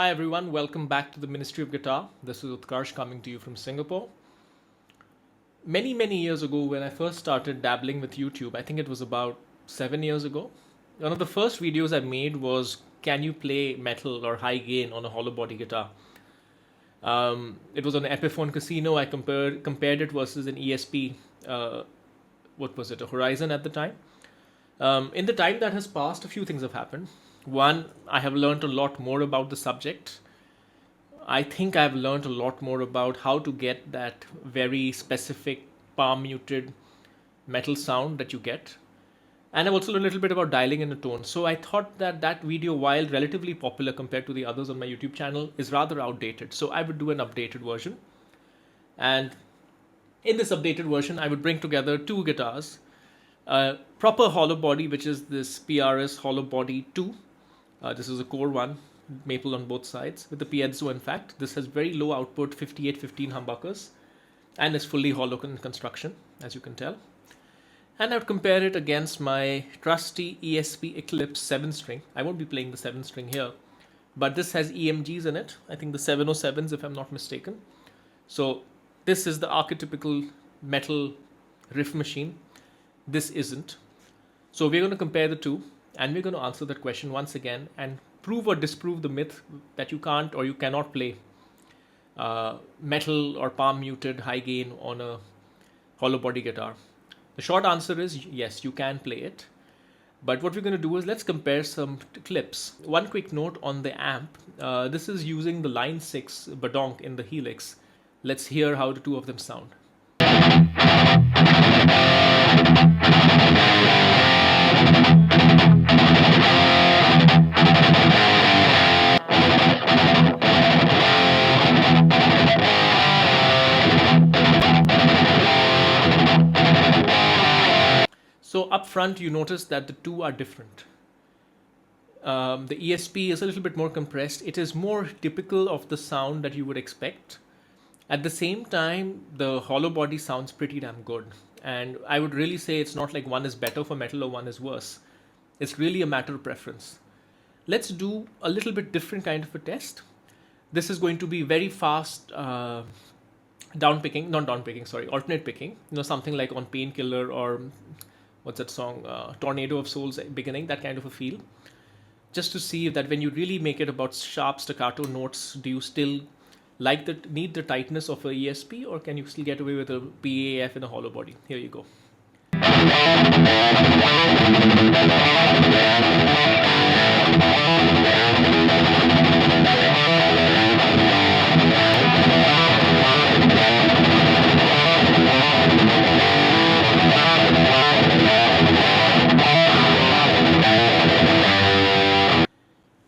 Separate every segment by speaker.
Speaker 1: Hi everyone, welcome back to the Ministry of Guitar. This is Utkarsh coming to you from Singapore. Many years ago when I first started dabbling with YouTube, I think it was about 7 years ago, one of the first videos I made was can you play metal or high gain on a hollow body guitar? It was on an Epiphone Casino. I compared it versus an ESP, what was it, a Horizon at the time. In the time that has passed, a few things have happened. One, I have learned a lot more about the subject. I think I've learned a lot more about how to get that very specific palm muted metal sound that you get. And I've also learned a little bit about dialing in the tone. So I thought that that video, while relatively popular compared to the others on my YouTube channel, is rather outdated. So I would do an updated version. And in this updated version, I would bring together two guitars. Proper hollow body, which is this PRS Hollowbody II. This is a core one, maple on both sides, with the piezo in fact. This has very low output, 5815 humbuckers, and is fully hollow in construction, as you can tell. And I would compare it against my trusty ESP Eclipse 7-string. I won't be playing the 7-string here, but this has EMGs in it. I think the 707s, if I'm not mistaken. So this is the archetypical metal riff machine. This isn't. So we're going to compare the two, and we're going to answer that question once again and prove or disprove the myth that you can't or you cannot play metal or palm muted high gain on a hollow body guitar. The short answer is yes, you can play it. But what we're going to do is let's compare some clips. One quick note on the amp. This is using the Line 6 Badonk in the Helix. Let's hear how the two of them sound. So up front, you notice that the two are different. The ESP is a little bit more compressed. It is more typical of the sound that you would expect. At the same time, the hollow body sounds pretty damn good. And I would really say it's not like one is better for metal or one is worse. It's really a matter of preference. Let's do a little bit different kind of a test. This is going to be very fast alternate picking. Something like on Painkiller or what's that song, Tornado of Souls beginning, that kind of a feel. Just to see that when you really make it about sharp staccato notes, do you still need the tightness of a ESP, or can you still get away with a PAF in a hollow body? Here you go.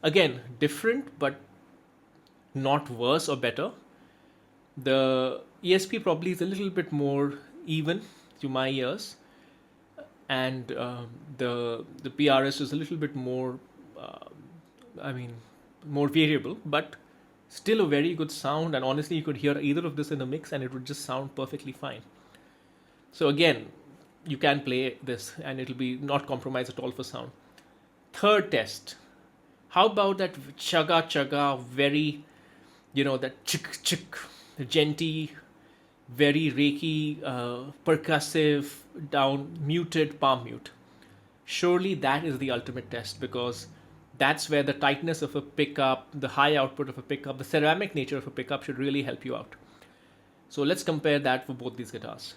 Speaker 1: Again, different, but not worse or better. The ESP probably is a little bit more even to my ears, and the PRS is a little bit more, more variable, but still a very good sound. And honestly, you could hear either of this in a mix, and it would just sound perfectly fine. So again, you can play this, and it'll be not compromised at all for sound. Third test. How about that chaga, very, that chick, genty, very reiki, percussive, down, muted palm mute. Surely that is the ultimate test, because that's where the tightness of a pickup, the high output of a pickup, the ceramic nature of a pickup should really help you out. So let's compare that for both these guitars.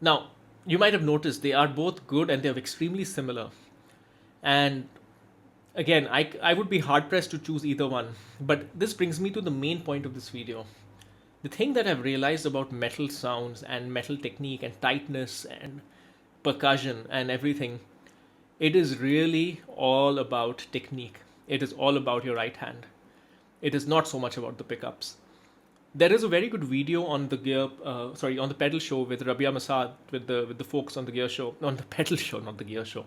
Speaker 1: Now, you might have noticed they are both good and they're extremely similar. And again, I would be hard pressed to choose either one. But this brings me to the main point of this video. The thing that I've realized about metal sounds and metal technique and tightness and percussion and everything, it is really all about technique. It is all about your right hand. It is not so much about the pickups. There is a very good video on the on the pedal show with Rabia Masad, with the folks on the gear show, on the pedal show, not the gear show.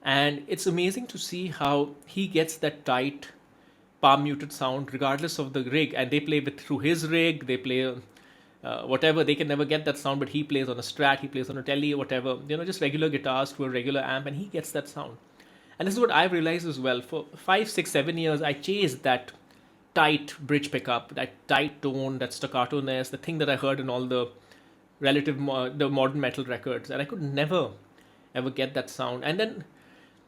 Speaker 1: And it's amazing to see how he gets that tight palm muted sound regardless of the rig, and they play with through his rig, they play whatever, they can never get that sound, but he plays on a Strat, he plays on a Tele, whatever, just regular guitars to a regular amp, and he gets that sound. And this is what I've realized as well. For 5, 6, 7 years, I chased that tight bridge pickup, that tight tone, that staccato-ness, the thing that I heard in all the the modern metal records, and I could never ever get that sound. And then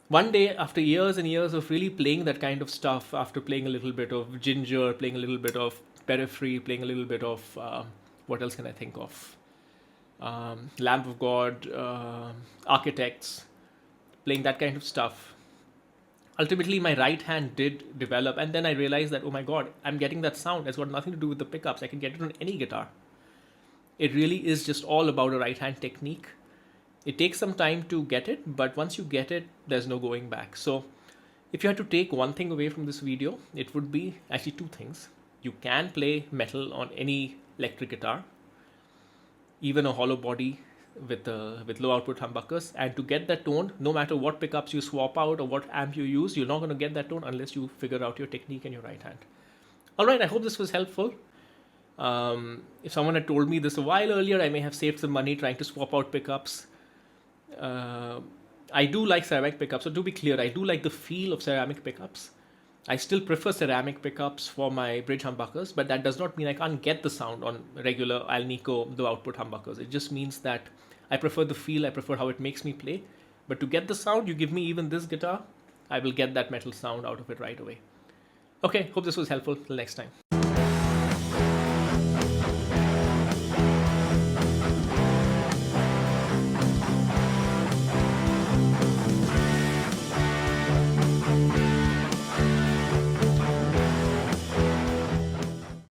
Speaker 1: one day, after years and years of really playing that kind of stuff, after playing a little bit of Ginger, playing a little bit of Periphery, playing a little bit of what else can I think of? Lamb of God, Architects, playing that kind of stuff. Ultimately, my right hand did develop, and then I realized that, oh my god, I'm getting that sound. It's got nothing to do with the pickups. I can get it on any guitar. It really is just all about a right hand technique. It takes some time to get it, but once you get it, there's no going back. So if you had to take one thing away from this video, it would be actually two things. You can play metal on any electric guitar, even a hollow body with low output humbuckers, and to get that tone, no matter what pickups you swap out or what amp you use, you're not going to get that tone unless you figure out your technique in your right hand. Alright, I hope this was helpful. If someone had told me this a while earlier, I may have saved some money trying to swap out pickups. I do like ceramic pickups, so to be clear, I do like the feel of ceramic pickups. I still prefer ceramic pickups for my bridge humbuckers, but that does not mean I can't get the sound on regular Alnico low output humbuckers. It just means that I prefer the feel, I prefer how it makes me play. But to get the sound, you give me even this guitar, I will get that metal sound out of it right away. Okay, hope this was helpful. Till next time.